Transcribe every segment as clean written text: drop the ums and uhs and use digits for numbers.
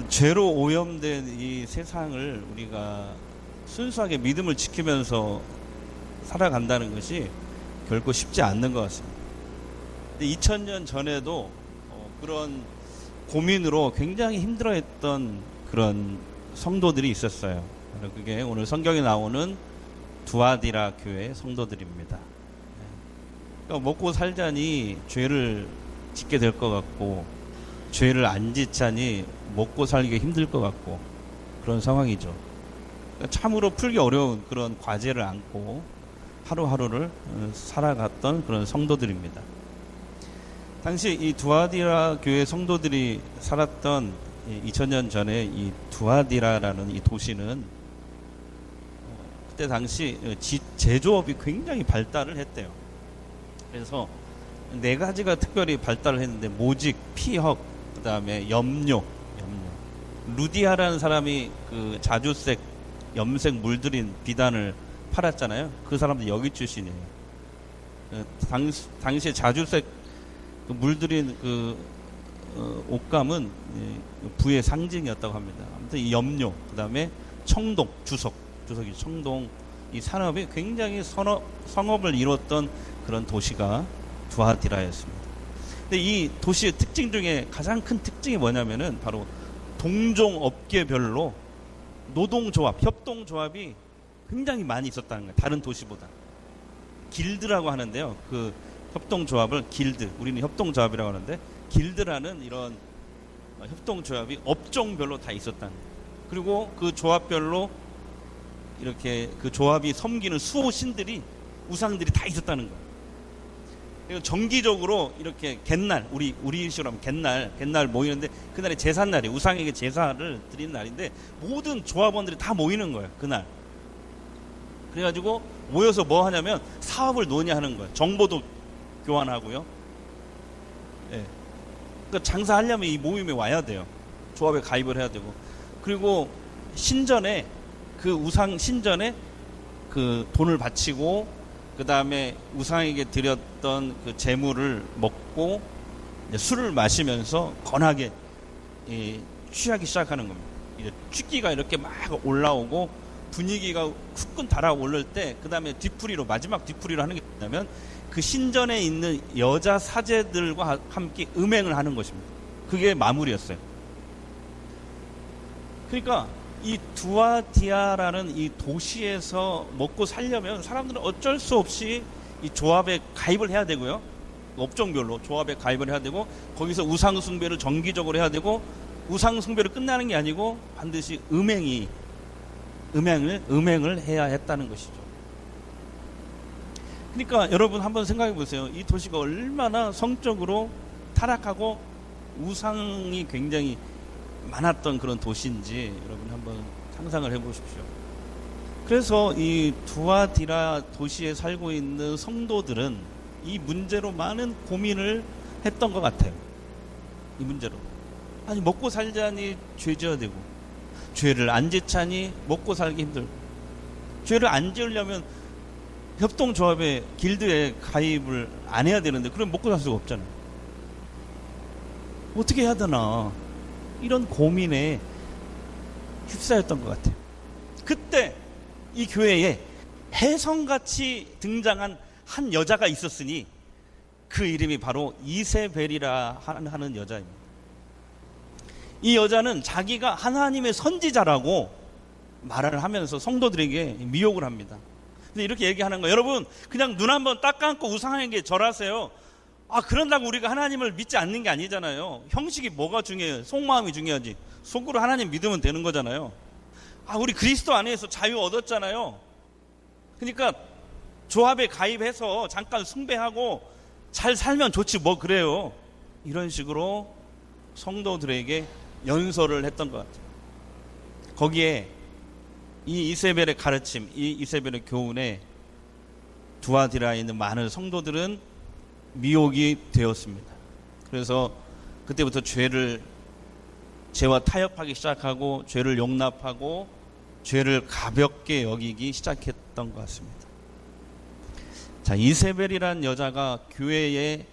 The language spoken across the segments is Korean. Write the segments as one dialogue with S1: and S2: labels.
S1: 죄로 오염된 이 세상을 우리가 순수하게 믿음을 지키면서 살아간다는 것이 결코 쉽지 않는 것 같습니다. 2000년 전에도 그런 고민으로 굉장히 힘들어했던 그런 성도들이 있었어요. 그게 오늘 성경에 나오는 두아디라 교회 성도들입니다. 그러니까 먹고 살자니 죄를 짓게 될 것 같고, 죄를 안 짓자니 먹고 살기 힘들 것 같고, 그런 상황이죠. 그러니까 참으로 풀기 어려운 그런 과제를 안고 하루하루를 살아갔던 그런 성도들입니다. 당시 이 두아디라 교회 성도들이 살았던 2000년 전에 이 두아디라라는 이 도시는 그때 당시 제조업이 굉장히 발달을 했대요. 그래서 네 가지가 특별히 발달을 했는데, 모직, 피혁, 그 다음에 염료. 루디아라는 사람이 그 자주색, 염색 물들인 비단을 팔았잖아요. 그 사람도 여기 출신이에요. 당시에 자주색 물들인 그 옷감은 부의 상징이었다고 합니다. 아무튼 이 염료, 그 다음에 청동, 주석이 청동, 이 산업이 굉장히 성업을 이뤘던 그런 도시가 두아디라였습니다. 근데 이 도시의 특징 중에 가장 큰 특징이 뭐냐면은 바로 동종 업계별로 노동조합, 협동조합이 굉장히 많이 있었다는 거예요. 다른 도시보다. 길드라고 하는데요. 그 협동조합을 길드, 우리는 협동조합이라고 하는데, 길드라는 이런 협동조합이 업종별로 다 있었다는 거예요. 그리고 그 조합별로 이렇게 그 조합이 섬기는 수호신들이, 우상들이 다 있었다는 거예요. 그리고 정기적으로 이렇게 갯날, 우리 식으로 하면 갯날 모이는데, 그날이 제삿날이, 우상에게 제사를 드리는 날인데 모든 조합원들이 다 모이는 거예요, 그날. 그래가지고 모여서 뭐 하냐면 사업을 논의하는 거예요. 정보도 교환하고요. 예. 그러니까 장사하려면 이 모임에 와야 돼요. 조합에 가입을 해야 되고. 그리고 신전에, 그 우상 신전에 그 돈을 바치고, 그 다음에 우상에게 드렸던 그 재물을 먹고 이제 술을 마시면서 건하게 취하기 시작하는 겁니다. 이제 취기가 이렇게 막 올라오고 분위기가 후끈 달아오를 때, 그 다음에 마지막 뒤풀이로 하는 게 뭐냐면, 그 신전에 있는 여자 사제들과 함께 음행을 하는 것입니다. 그게 마무리였어요. 그러니까 이 두아디아라는 이 도시에서 먹고 살려면 사람들은 어쩔 수 없이 이 조합에 가입을 해야 되고요. 업종별로 조합에 가입을 해야 되고, 거기서 우상 숭배를 정기적으로 해야 되고, 우상 숭배를 끝나는 게 아니고 반드시 음행을 해야 했다는 것이죠. 그러니까 여러분 한번 생각해 보세요. 이 도시가 얼마나 성적으로 타락하고 우상이 굉장히 많았던 그런 도시인지 여러분 한번 상상을 해 보십시오. 그래서 이 두아디라 도시에 살고 있는 성도들은 이 문제로 많은 고민을 했던 것 같아요. 이 문제로. 아니, 먹고 살자니 죄 지어야 되고, 죄를 안 짓자니 먹고 살기 힘들고, 죄를 안 지으려면 협동조합에, 길드에 가입을 안 해야 되는데, 그럼 먹고 살 수가 없잖아요. 어떻게 해야 되나, 이런 고민에 휩싸였던 것 같아요. 그때 이 교회에 혜성같이 등장한 한 여자가 있었으니, 그 이름이 바로 이세벨이라 하는 여자입니다. 이 여자는 자기가 하나님의 선지자라고 말을 하면서 성도들에게 미혹을 합니다. 근데 이렇게 얘기하는 거예요. 여러분, 그냥 눈 한번 딱 감고 우상에게 절하세요. 그런다고 우리가 하나님을 믿지 않는 게 아니잖아요. 형식이 뭐가 중요해요? 속마음이 중요하지. 속으로 하나님 믿으면 되는 거잖아요. 우리 그리스도 안에서 자유 얻었잖아요. 그러니까 조합에 가입해서 잠깐 숭배하고 잘 살면 좋지 뭐 그래요. 이런 식으로 성도들에게 연설을 했던 것 같아요. 거기에 이 이세벨의 가르침, 이 이세벨의 교훈에 두아디라에 있는 많은 성도들은 미혹이 되었습니다. 그래서 그때부터 죄와 타협하기 시작하고, 죄를 용납하고, 죄를 가볍게 여기기 시작했던 것 같습니다. 자, 이세벨이란 여자가 교회에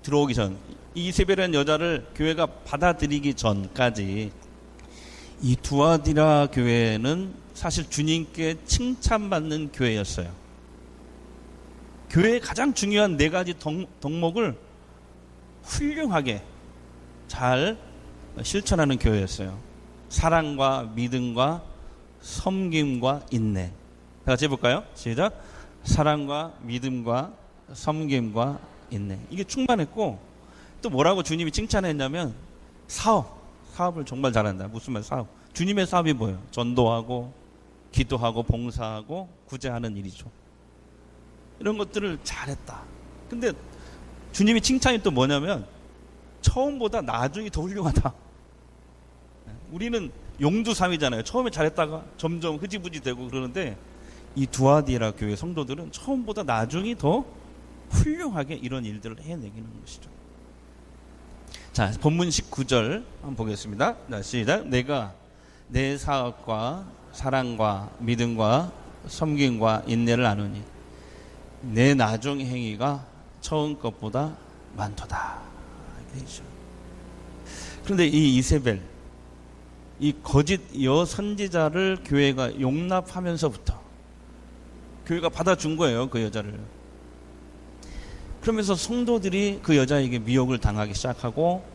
S1: 들어오기 전, 이세벨이라는 여자를 교회가 받아들이기 전까지 이 두아디라 교회는 사실 주님께 칭찬받는 교회였어요. 교회의 가장 중요한 4가지 덕목을 훌륭하게 잘 실천하는 교회였어요. 사랑과 믿음과 섬김과 인내. 다 같이 해볼까요? 시작. 사랑과 믿음과 섬김과 인내. 이게 충만했고, 또 뭐라고 주님이 칭찬했냐면 사업을 정말 잘한다. 무슨 말? 사업. 주님의 사업이 뭐예요? 전도하고 기도하고 봉사하고 구제하는 일이죠. 이런 것들을 잘했다. 근데 주님이 칭찬이 또 뭐냐면 처음보다 나중이 더 훌륭하다. 우리는 용두삼이잖아요. 처음에 잘했다가 점점 흐지부지 되고 그러는데 이 두아디라 교회 성도들은 처음보다 나중이 더 훌륭하게 이런 일들을 해내기는 것이죠. 자, 본문 19절 한번 보겠습니다. 자, 시작. 내가 내 사업과 사랑과 믿음과 섬김과 인내를 아노니 내 나중 행위가 처음 것보다 많도다. 그런데 이 이세벨, 이 거짓 여선지자를 교회가 용납하면서부터 교회가 받아준 거예요, 그 여자를. 그러면서 성도들이 그 여자에게 미혹을 당하기 시작하고,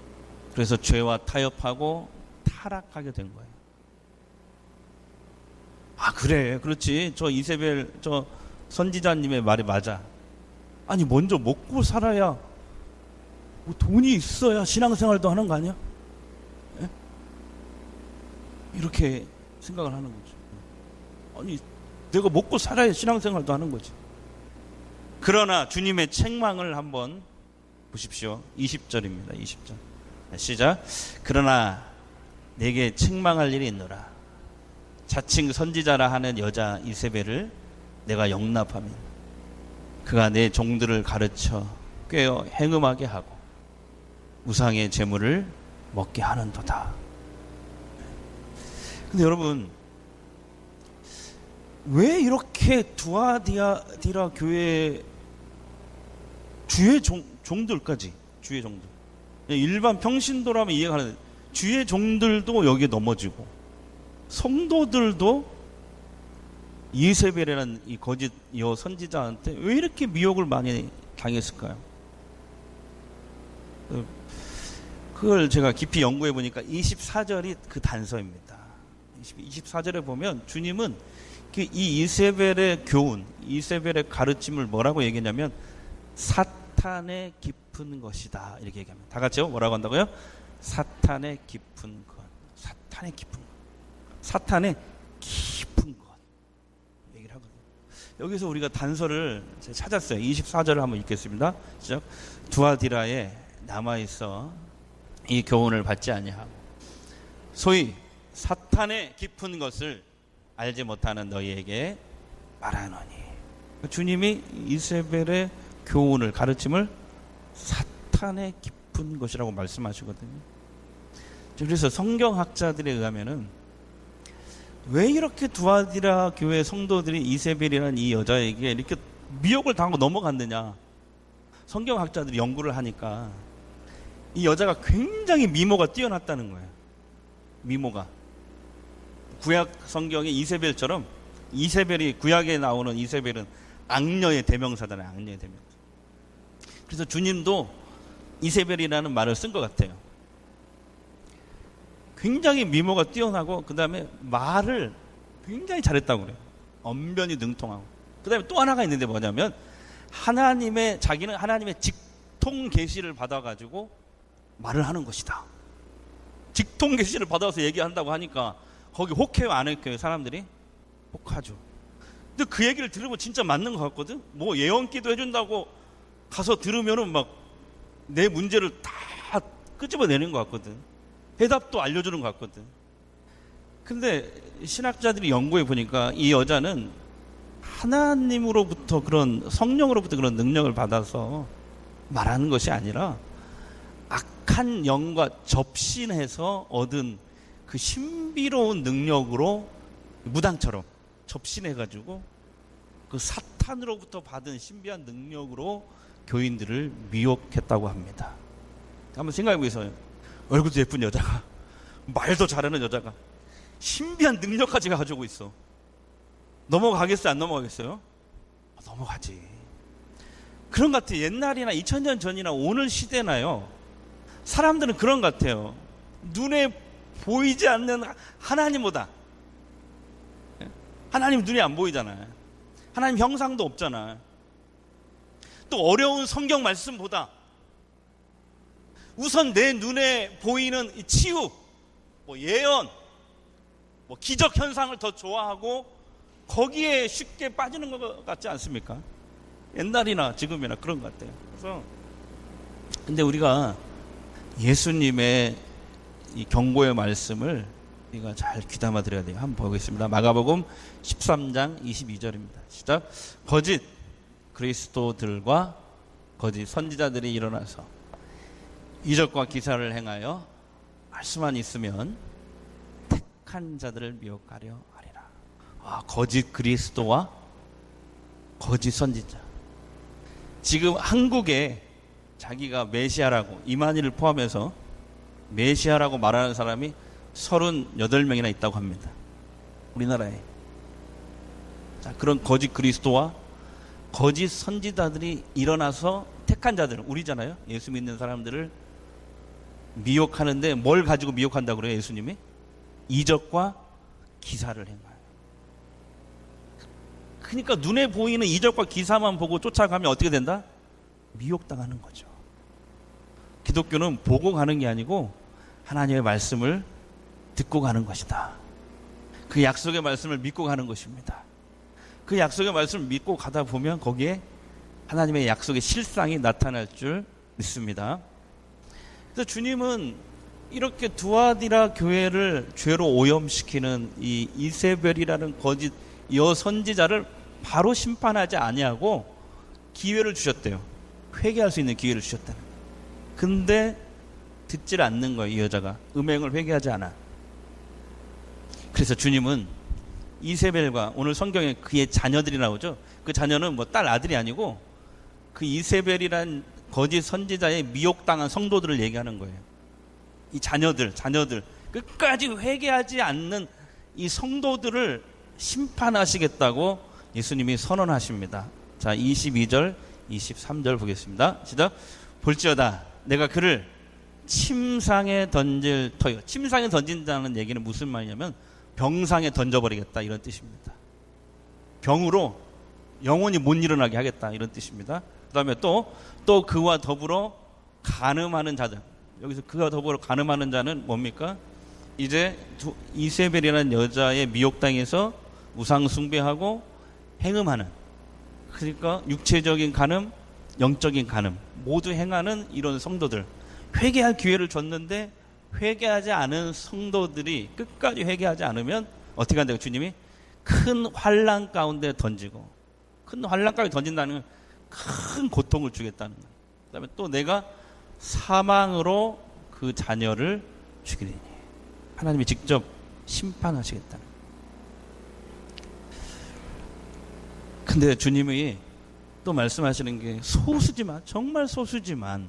S1: 그래서 죄와 타협하고 타락하게 된 거예요. 아, 그래, 그렇지. 저 이세벨, 저 선지자님의 말이 맞아. 아니, 먼저 먹고 살아야, 뭐 돈이 있어야 신앙생활도 하는 거 아니야? 예? 이렇게 생각을 하는 거죠. 아니, 내가 먹고 살아야 신앙생활도 하는 거지. 그러나 주님의 책망을 한번 보십시오. 20절입니다. 20절. 시작. 그러나 내게 책망할 일이 있노라. 자칭 선지자라 하는 여자 이세벨을 내가 영납하면 그가 내 종들을 가르쳐 꿰어 행음하게 하고 우상의 제물을 먹게 하는도다. 근데 여러분, 왜 이렇게 두아디라 교회 주의 종들까지, 주의 종들, 일반 평신도라면 이해가 가는데 주의 종들도 여기에 넘어지고 성도들도 이세벨이라는 이 거짓 여 선지자한테 왜 이렇게 미혹을 많이 당했을까요? 그걸 제가 깊이 연구해 보니까 24절이 그 단서입니다. 24절에 보면 주님은 이 이세벨의 교훈, 이세벨의 가르침을 뭐라고 얘기했냐면 사탄의 깊은 것이다, 이렇게 얘기합니다. 다 같이요? 뭐라고 한다고요? 사탄의 깊은 것. 사탄의 깊은 것. 사탄의 깊은 것 얘기를 하거든요. 여기서 우리가 단서를 찾았어요. 24절을 한번 읽겠습니다. 시작. 두아디라에 남아있어 이 교훈을 받지 아니하고 소위 사탄의 깊은 것을 알지 못하는 너희에게 말하노니. 주님이 이세벨의 교훈을, 가르침을 사탄의 깊은 것이라고 말씀하시거든요. 그래서 성경학자들에 의하면은 왜 이렇게 두아디라 교회 성도들이 이세벨이라는 이 여자에게 이렇게 미혹을 당하고 넘어갔느냐, 성경학자들이 연구를 하니까 이 여자가 굉장히 미모가 뛰어났다는 거예요. 미모가 구약 성경의 이세벨처럼, 이세벨이 구약에 나오는 이세벨은 악녀의 대명사잖아요. 악녀의 대명사. 그래서 주님도 이세벨이라는 말을 쓴 것 같아요. 굉장히 미모가 뛰어나고 그 다음에 말을 굉장히 잘했다고 그래요. 언변이 능통하고. 그 다음에 또 하나가 있는데 뭐냐면 자기는 하나님의 직통 계시를 받아가지고 말을 하는 것이다. 직통 계시를 받아서 얘기한다고 하니까 거기 혹해요, 안 혹해요? 사람들이 혹하죠. 근데 그 얘기를 들으면 진짜 맞는 것 같거든. 뭐 예언기도 해준다고 가서 들으면은 막 내 문제를 다 끄집어내는 것 같거든. 해답도 알려주는 것 같거든. 근데 신학자들이 연구해 보니까 이 여자는 하나님으로부터 그런 성령으로부터 그런 능력을 받아서 말하는 것이 아니라 악한 영과 접신해서 얻은 그 신비로운 능력으로 무당처럼 접신해가지고 그 사탄으로부터 받은 신비한 능력으로 교인들을 미혹했다고 합니다. 한번 생각해 보세요. 얼굴도 예쁜 여자가, 말도 잘하는 여자가 신비한 능력까지 가지고 있어. 넘어가겠어요? 안 넘어가겠어요? 넘어가지. 그런 것 같아요. 옛날이나 2000년 전이나 오늘 시대나요, 사람들은 그런 것 같아요. 눈에 보이지 않는 하나님보다, 하나님 눈이 안 보이잖아요. 하나님 형상도 없잖아요. 또 어려운 성경 말씀보다 우선 내 눈에 보이는 이 치유, 예언, 기적 현상을 더 좋아하고 거기에 쉽게 빠지는 것 같지 않습니까? 옛날이나 지금이나 그런 것 같아요. 그래서 근데 우리가 예수님의 이 경고의 말씀을 우리가 잘 귀담아 들어야 돼요. 한번 보겠습니다. 마가복음 13장 22절입니다. 시작. 거짓 그리스도들과 거짓 선지자들이 일어나서 이적과 기사를 행하여 말씀만 있으면 택한 자들을 미혹하려 하리라. 거짓 그리스도와 거짓 선지자. 지금 한국에 자기가 메시아라고, 이만희를 포함해서 메시아라고 말하는 사람이 38명이나 있다고 합니다. 우리나라에. 자, 그런 거짓 그리스도와 거짓 선지자들이 일어나서 택한 자들, 우리잖아요. 예수 믿는 사람들을 미혹하는데 뭘 가지고 미혹한다고 그래요, 예수님이? 이적과 기사를 행하여. 그러니까 눈에 보이는 이적과 기사만 보고 쫓아가면 어떻게 된다? 미혹당하는 거죠. 기독교는 보고 가는 게 아니고 하나님의 말씀을 듣고 가는 것이다. 그 약속의 말씀을 믿고 가는 것입니다. 그 약속의 말씀을 믿고 가다 보면 거기에 하나님의 약속의 실상이 나타날 줄 믿습니다. 그래서 주님은 이렇게 두아디라 교회를 죄로 오염시키는 이 이세벨이라는 거짓 여선지자를 바로 심판하지 아니하고 기회를 주셨대요. 회개할 수 있는 기회를 주셨다는 거예요. 근데 듣질 않는 거예요. 이 여자가 음행을 회개하지 않아. 그래서 주님은 이세벨과, 오늘 성경에 그의 자녀들이 나오죠. 그 자녀는 딸 아들이 아니고 그 이세벨이란 거짓 선지자의 미혹당한 성도들을 얘기하는 거예요. 이 자녀들 끝까지 회개하지 않는 이 성도들을 심판하시겠다고 예수님이 선언하십니다. 자, 22절 23절 보겠습니다. 시작. 볼지어다 내가 그를 침상에 던질 터요. 침상에 던진다는 얘기는 무슨 말이냐면 병상에 던져버리겠다, 이런 뜻입니다. 병으로 영원히 못 일어나게 하겠다, 이런 뜻입니다. 그 다음에 또 그와 더불어 간음하는 자들. 여기서 그와 더불어 간음하는 자는 뭡니까? 이제 이세벨이라는 여자의 미혹당해서 우상 숭배하고 행음하는, 그러니까 육체적인 간음, 영적인 간음 모두 행하는 이런 성도들, 회개할 기회를 줬는데 회개하지 않은 성도들이 끝까지 회개하지 않으면 어떻게 한다고? 주님이 큰 환난 가운데 던지고, 큰 환난 가운데 던진다는 건 큰 고통을 주겠다는 거예요. 그 다음에 또 내가 사망으로 그 자녀를 죽이리니, 하나님이 직접 심판하시겠다는 거예요. 근데 주님이 또 말씀하시는 게 소수지만, 정말 소수지만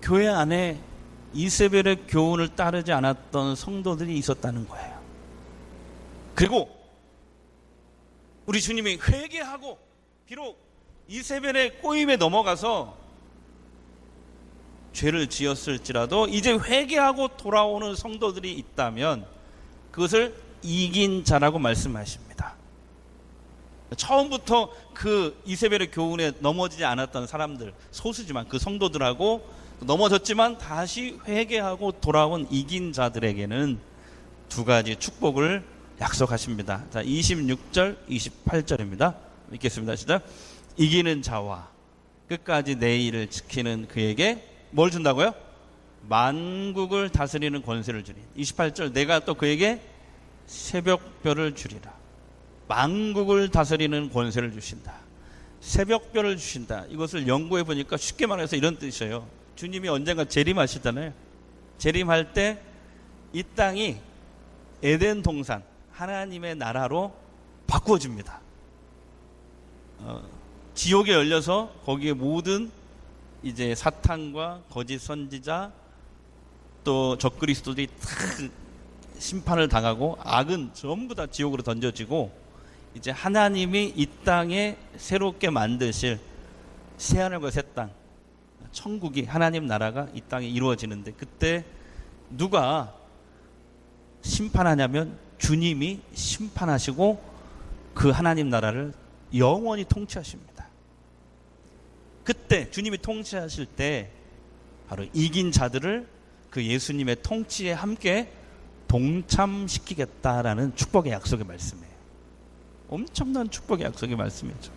S1: 교회 안에 이세벨의 교훈을 따르지 않았던 성도들이 있었다는 거예요. 그리고 우리 주님이 회개하고 비록 이세벨의 꼬임에 넘어가서 죄를 지었을지라도 이제 회개하고 돌아오는 성도들이 있다면 그것을 이긴 자라고 말씀하십니다. 처음부터 그 이세벨의 교훈에 넘어지지 않았던 사람들, 소수지만 그 성도들하고 넘어졌지만 다시 회개하고 돌아온 이긴 자들에게는 두 가지 축복을 약속하십니다. 자, 26절, 28절입니다. 읽겠습니다. 시작. 이기는 자와 끝까지 내 일을 지키는 그에게 뭘 준다고요? 만국을 다스리는 권세를 주리. 28절, 내가 또 그에게 새벽별을 주리라. 만국을 다스리는 권세를 주신다. 새벽별을 주신다. 이것을 연구해 보니까 쉽게 말해서 이런 뜻이에요. 주님이 언젠가 재림하시잖아요. 재림할 때 이 땅이 에덴 동산, 하나님의 나라로 바꾸어집니다. 지옥에 열려서 거기에 모든 이제 사탄과 거짓 선지자 또 적그리스도들이 다 심판을 당하고 악은 전부 다 지옥으로 던져지고 이제 하나님이 이 땅에 새롭게 만드실 새하늘과 새 땅, 천국이 하나님 나라가 이 땅에 이루어지는데 그때 누가 심판하냐면 주님이 심판하시고 그 하나님 나라를 영원히 통치하십니다. 그때 주님이 통치하실 때 바로 이긴 자들을 그 예수님의 통치에 함께 동참시키겠다라는 축복의 약속의 말씀이에요. 엄청난 축복의 약속의 말씀이죠.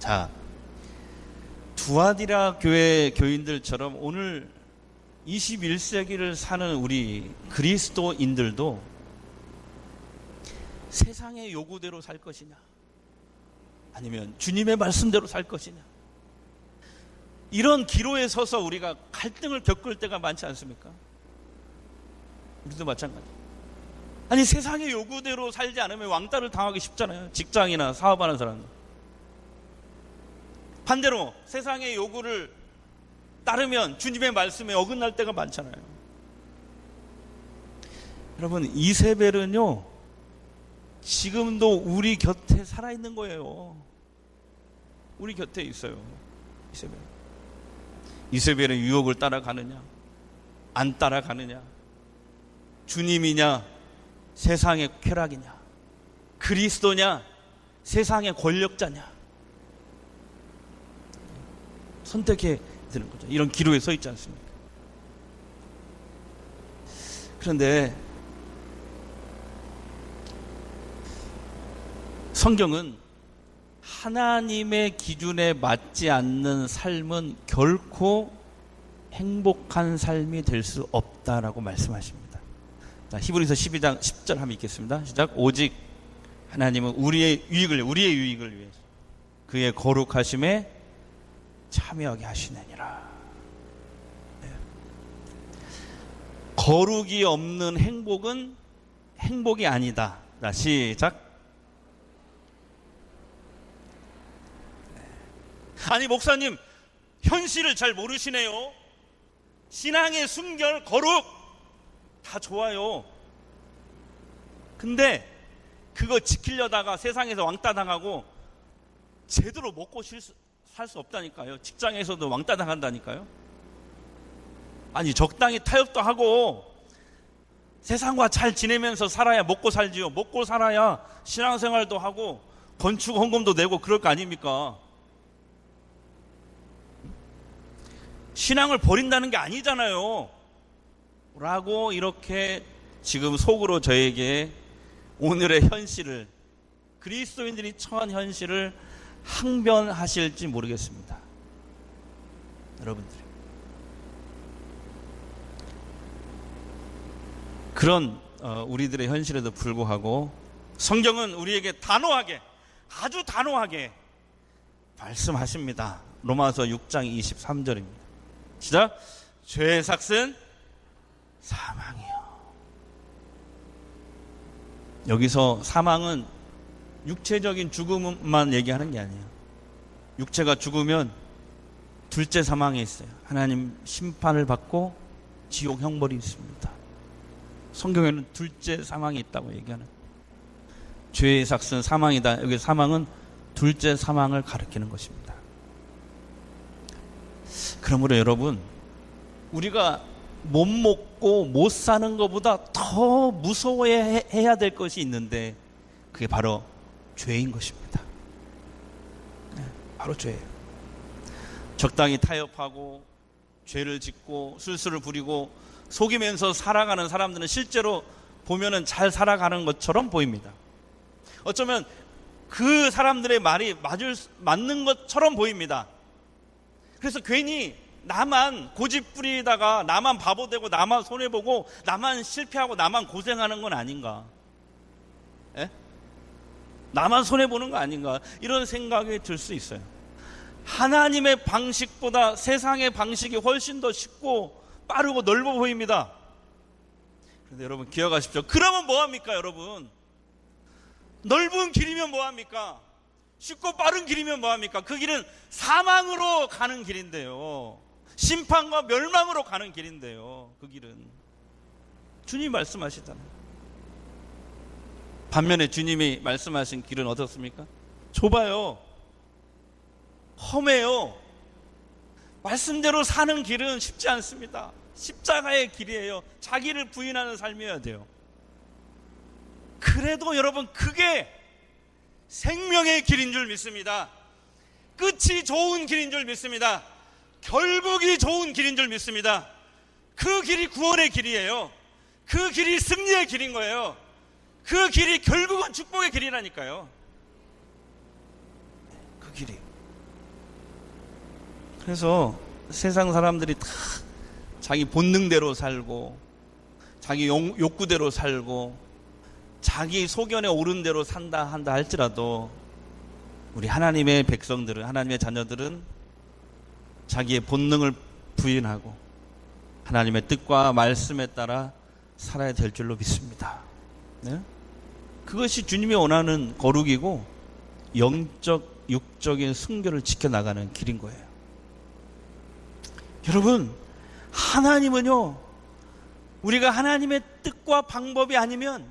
S1: 자, 두아디라 교회 교인들처럼 오늘 21세기를 사는 우리 그리스도인들도 세상의 요구대로 살 것이냐 아니면 주님의 말씀대로 살 것이냐, 이런 기로에 서서 우리가 갈등을 겪을 때가 많지 않습니까? 우리도 마찬가지. 아니, 세상의 요구대로 살지 않으면 왕따를 당하기 쉽잖아요. 직장이나 사업하는 사람. 반대로 세상의 요구를 따르면 주님의 말씀에 어긋날 때가 많잖아요. 여러분, 이세벨은요 지금도 우리 곁에 살아있는 거예요. 우리 곁에 있어요. 이세벨의 유혹을 따라가느냐 안 따라가느냐, 주님이냐 세상의 쾌락이냐, 그리스도냐 세상의 권력자냐, 선택해야 되는 거죠. 이런 기로에 서 있지 않습니까? 그런데 성경은 하나님의 기준에 맞지 않는 삶은 결코 행복한 삶이 될 수 없다라고 말씀하십니다. 자, 히브리서 12장 10절 한번 읽겠습니다. 시작. 오직 하나님은 우리의 유익을 위해서 그의 거룩하심에 참여하게 하시느니라. 네. 거룩이 없는 행복은 행복이 아니다. 자, 시작. 아니, 목사님 현실을 잘 모르시네요. 신앙의 순결, 거룩 다 좋아요. 근데 그거 지키려다가 세상에서 왕따 당하고 제대로 먹고 살 수 없다니까요. 직장에서도 왕따 당한다니까요. 아니, 적당히 타협도 하고 세상과 잘 지내면서 살아야 먹고 살지요. 먹고 살아야 신앙생활도 하고 건축 헌금도 내고 그럴 거 아닙니까? 신앙을 버린다는 게 아니잖아요 라고 이렇게 지금 속으로 저에게 오늘의 현실을, 그리스도인들이 처한 현실을 항변하실지 모르겠습니다. 여러분들, 그런 우리들의 현실에도 불구하고 성경은 우리에게 단호하게, 아주 단호하게 말씀하십니다. 로마서 6장 23절입니다. 시작. 죄의 삭은 사망이요. 여기서 사망은 육체적인 죽음만 얘기하는 게 아니에요. 육체가 죽으면 둘째 사망이 있어요. 하나님 심판을 받고 지옥 형벌이 있습니다. 성경에는 둘째 사망이 있다고 얘기하는, 죄의 삭은 사망이다. 여기 사망은 둘째 사망을 가리키는 것입니다. 그러므로 여러분, 우리가 못 먹고 못 사는 것보다 더 무서워해야 될 것이 있는데 그게 바로 죄인 것입니다. 바로 죄예요. 적당히 타협하고 죄를 짓고 술수를 부리고 속이면서 살아가는 사람들은 실제로 보면은 잘 살아가는 것처럼 보입니다. 어쩌면 그 사람들의 말이 맞는 것처럼 보입니다. 그래서 괜히 나만 고집 부리다가 나만 바보 되고 나만 손해보고 나만 실패하고 나만 고생하는 건 아닌가? 에? 나만 손해보는 거 아닌가? 이런 생각이 들 수 있어요. 하나님의 방식보다 세상의 방식이 훨씬 더 쉽고 빠르고 넓어 보입니다. 그런데 여러분 기억하십시오. 그러면 뭐합니까 여러분? 넓은 길이면 뭐합니까? 쉽고 빠른 길이면 뭐합니까? 그 길은 사망으로 가는 길인데요. 심판과 멸망으로 가는 길인데요. 그 길은 주님이 말씀하시잖아요. 반면에 주님이 말씀하신 길은 어떻습니까? 좁아요. 험해요. 말씀대로 사는 길은 쉽지 않습니다. 십자가의 길이에요. 자기를 부인하는 삶이어야 돼요. 그래도 여러분, 그게 생명의 길인 줄 믿습니다. 끝이 좋은 길인 줄 믿습니다. 결국이 좋은 길인 줄 믿습니다. 그 길이 구원의 길이에요. 그 길이 승리의 길인 거예요. 그 길이 결국은 축복의 길이라니까요. 그 길이. 그래서 세상 사람들이 다 자기 본능대로 살고, 자기 욕구대로 살고, 자기 소견에 오른 대로 산다 한다 할지라도, 우리 하나님의 백성들은, 하나님의 자녀들은 자기의 본능을 부인하고 하나님의 뜻과 말씀에 따라 살아야 될 줄로 믿습니다. 네? 그것이 주님이 원하는 거룩이고 영적, 육적인 순결을 지켜나가는 길인 거예요. 여러분, 하나님은요, 우리가 하나님의 뜻과 방법이 아니면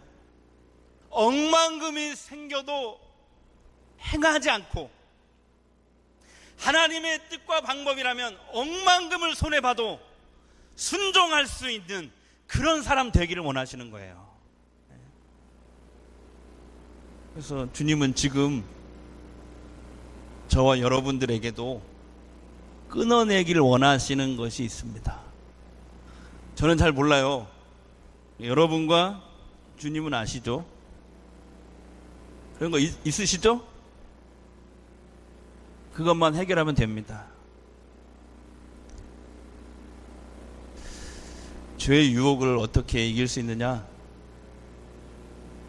S1: 억만금이 생겨도 행하지 않고, 하나님의 뜻과 방법이라면 억만금을 손해봐도 순종할 수 있는 그런 사람 되기를 원하시는 거예요. 그래서 주님은 지금 저와 여러분들에게도 끊어내기를 원하시는 것이 있습니다. 저는 잘 몰라요. 여러분과 주님은 아시죠? 그런 거 있으시죠? 그것만 해결하면 됩니다. 죄의 유혹을 어떻게 이길 수 있느냐?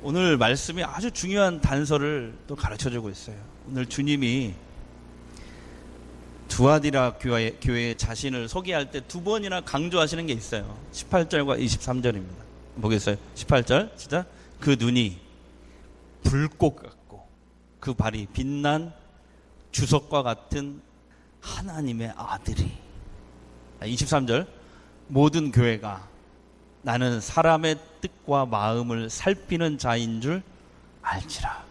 S1: 오늘 말씀이 아주 중요한 단서를 또 가르쳐주고 있어요. 오늘 주님이 두아디라 교회의 자신을 소개할 때 두 번이나 강조하시는 게 있어요. 18절과 23절입니다. 보겠어요? 18절 시작. 그 눈이 불꽃 같고 그 발이 빛난 주석과 같은 하나님의 아들이. 23절. 모든 교회가 나는 사람의 뜻과 마음을 살피는 자인 줄 알지라.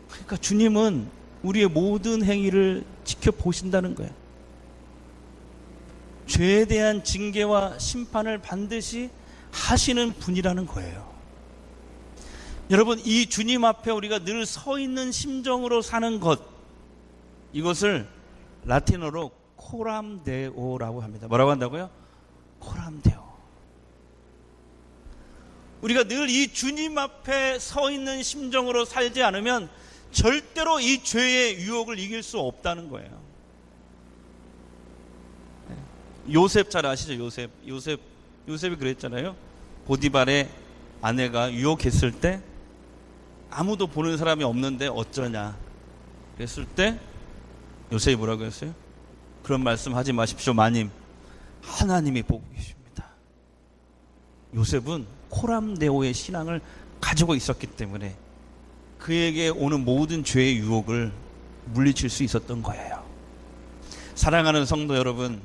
S1: 그러니까 주님은 우리의 모든 행위를 지켜보신다는 거예요. 죄에 대한 징계와 심판을 반드시 하시는 분이라는 거예요. 여러분, 이 주님 앞에 우리가 늘 서 있는 심정으로 사는 것, 이것을 라틴어로 코람데오라고 합니다. 뭐라고 한다고요? 코람데오. 우리가 늘 이 주님 앞에 서 있는 심정으로 살지 않으면 절대로 이 죄의 유혹을 이길 수 없다는 거예요. 요셉 잘 아시죠? 요셉이 그랬잖아요. 보디발의 아내가 유혹했을 때 아무도 보는 사람이 없는데 어쩌냐 그랬을 때 요셉이 뭐라고 했어요? 그런 말씀 하지 마십시오, 마님. 하나님이 보고 계십니다. 요셉은 코람데오의 신앙을 가지고 있었기 때문에 그에게 오는 모든 죄의 유혹을 물리칠 수 있었던 거예요. 사랑하는 성도 여러분,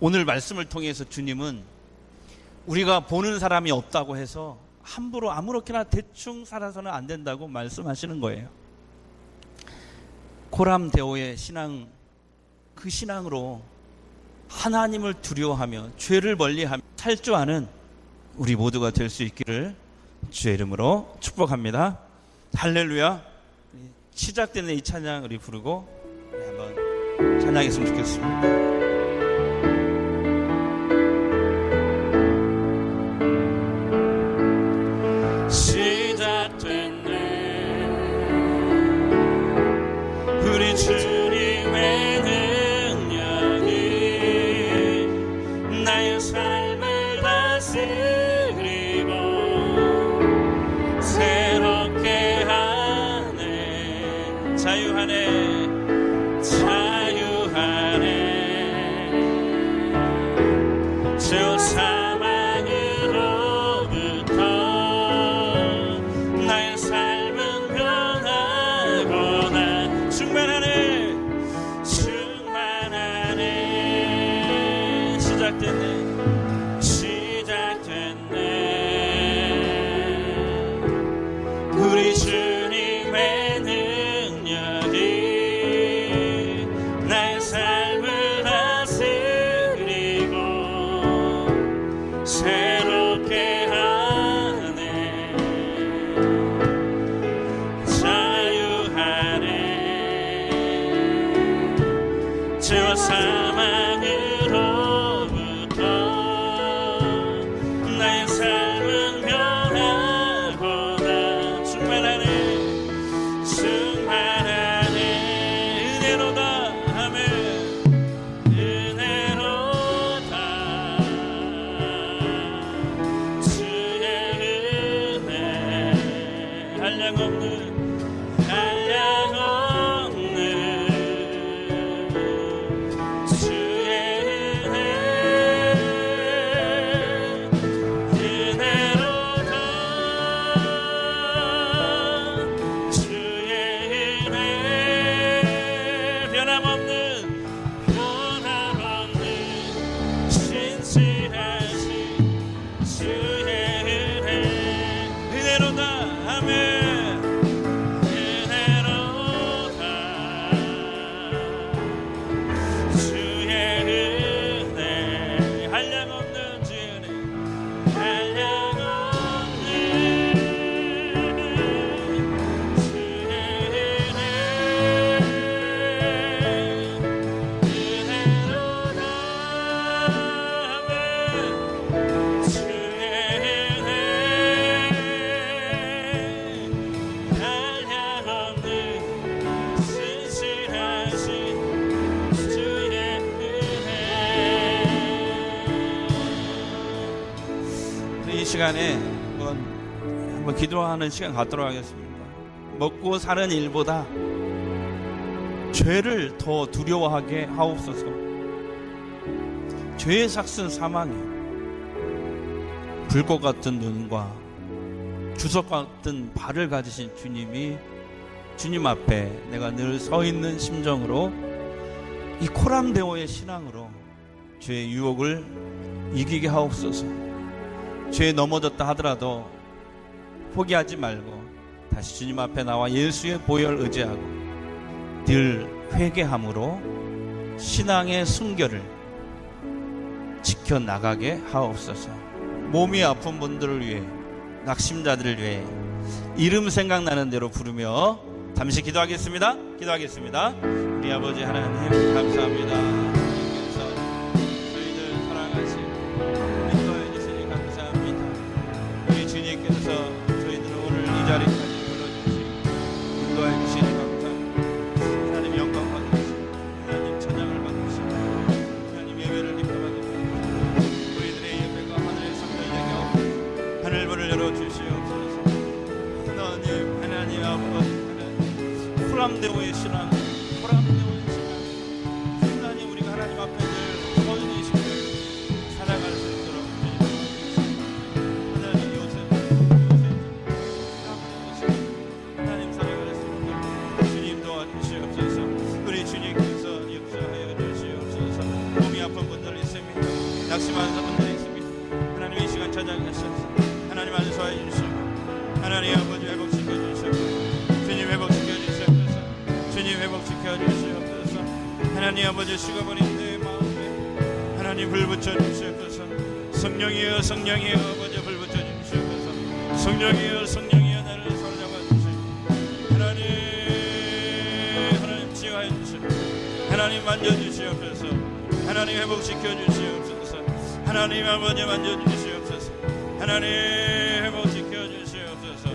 S1: 오늘 말씀을 통해서 주님은 우리가 보는 사람이 없다고 해서 함부로 아무렇게나 대충 살아서는 안 된다고 말씀하시는 거예요. 코람데오의 신앙, 그 신앙으로 하나님을 두려워하며 죄를 멀리하며 살 줄 아는 우리 모두가 될 수 있기를 주의 이름으로 축복합니다. 할렐루야. 시작되는 이 찬양 우리 부르고 우리 한번 찬양했으면 좋겠습니다. 우리 주님의 능력이 나의 삶을 다스리고 새롭게 하네. 자유하네. 저 사망으로부터 나의 삶은 새롭게 하네. 자유하네. 죄와 사망으로부터 나의 삶은 변하구나. 충만하네. 충만하네. 은혜로다. 아멘. 은혜로다. 주의 은혜. 한량없는 한량없는 주의 은혜. 은혜로다. 주의 은혜. 변함없는 변함없는 신실하신 주의 은혜. 은혜로다. 아멘. 은혜로다. 주의 은혜. 한량없는 주의 은혜. 한량없는 주의 은혜. 은혜로다. 아멘. 주의 은혜. 한량없는 신실하신 주의 은혜. 이 시간에 한번 기도하는 시간 갖도록 하겠습니다. 먹고 사는 일보다 죄를 더 두려워하게 하옵소서. 죄의 삭슨 사망이에요. 불꽃 같은 눈과 주석 같은 발을 가지신 주님이 주님 앞에 내가 늘 서 있는 심정으로 이 코람데오의 신앙으로 죄의 유혹을 이기게 하옵소서. 죄에 넘어졌다 하더라도 포기하지 말고 다시 주님 앞에 나와 예수의 보혈 의지하고 늘 회개함으로 신앙의 순결을 지켜나가게 하옵소서. 몸이 아픈 분들을 위해, 낙심자들을 위해 이름 생각나는 대로 부르며 잠시 기도하겠습니다. 우리 아버지 하나님 감사합니다. 주님께서 저희들 사랑하시고 인도해 주시니 감사합니다. 우리 주님께서 저희들을 오늘 이 자리까지 불러주시고 인도해 주시니 감사합니다. 하나님 영광 받으시고 하나님 찬양을 받으시고 하나님 예배를 기뻐 받으시고 우리들의 예배가 하늘의 성전에게 하늘문을 열어주시옵소서. 하나님 아버지 코람데오의 신앙, 하나님 우리가 하나님 앞에 늘 서인이 시켜 살아갈 수 있도록 하나님 요셉 하나님 살아갈 수 있도록 주님 도와주시옵소서. 우리 주님께서 역사하여 주시옵소서. 몸이 아픈 분들 있습니다. 낙심하는 분들이 있습니다. 하나님 이 시간 찾아가셔서 하나님 안수하여 주시고 하나님 아버지 회복시켜 주시옵소서. 주님 회복시켜 주시옵소서. 주님 회복시켜 주시옵소서. 하나님 아버지 식어버린 내 마음에 하나님 불 붙여 주시옵소서. 성령이여 성령이여 아버지 불 붙여 주시옵소서. 성령이여 성령이여 나를 사로잡아 주시옵소서. 하나님 치유하여 주시옵소서. 하나님 만져 주시옵소서. 하나님 회복시켜 주시옵소서. 하나님 아버지 만져 주시옵소서. 하나님 회복시켜 주시옵소서.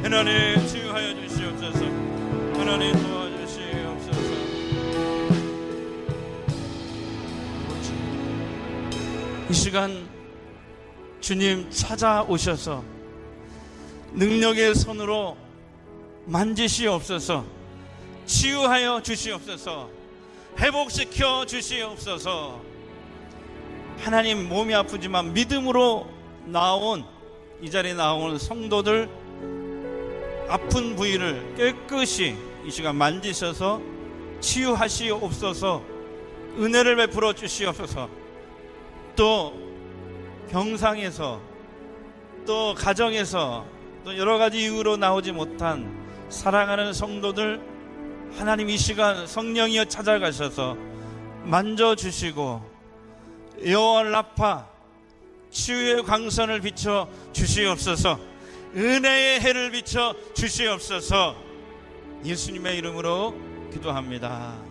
S1: 하나님 치유하여 주시옵소서. 하나님 도와주시옵소서. 이 시간 주님 찾아오셔서 능력의 손으로 만지시옵소서. 치유하여 주시옵소서. 회복시켜 주시옵소서. 하나님 몸이 아프지만 믿음으로 나온 이 자리에 나온 성도들 아픈 부위를 깨끗이 이 시간 만지셔서 치유하시옵소서. 은혜를 베풀어 주시옵소서. 또 병상에서 또 가정에서 또 여러 가지 이유로 나오지 못한 사랑하는 성도들 하나님 이 시간 성령이여 찾아가셔서 만져주시고 여호와 라파 치유의 광선을 비춰 주시옵소서. 은혜의 해를 비춰 주시옵소서. 예수님의 이름으로 기도합니다.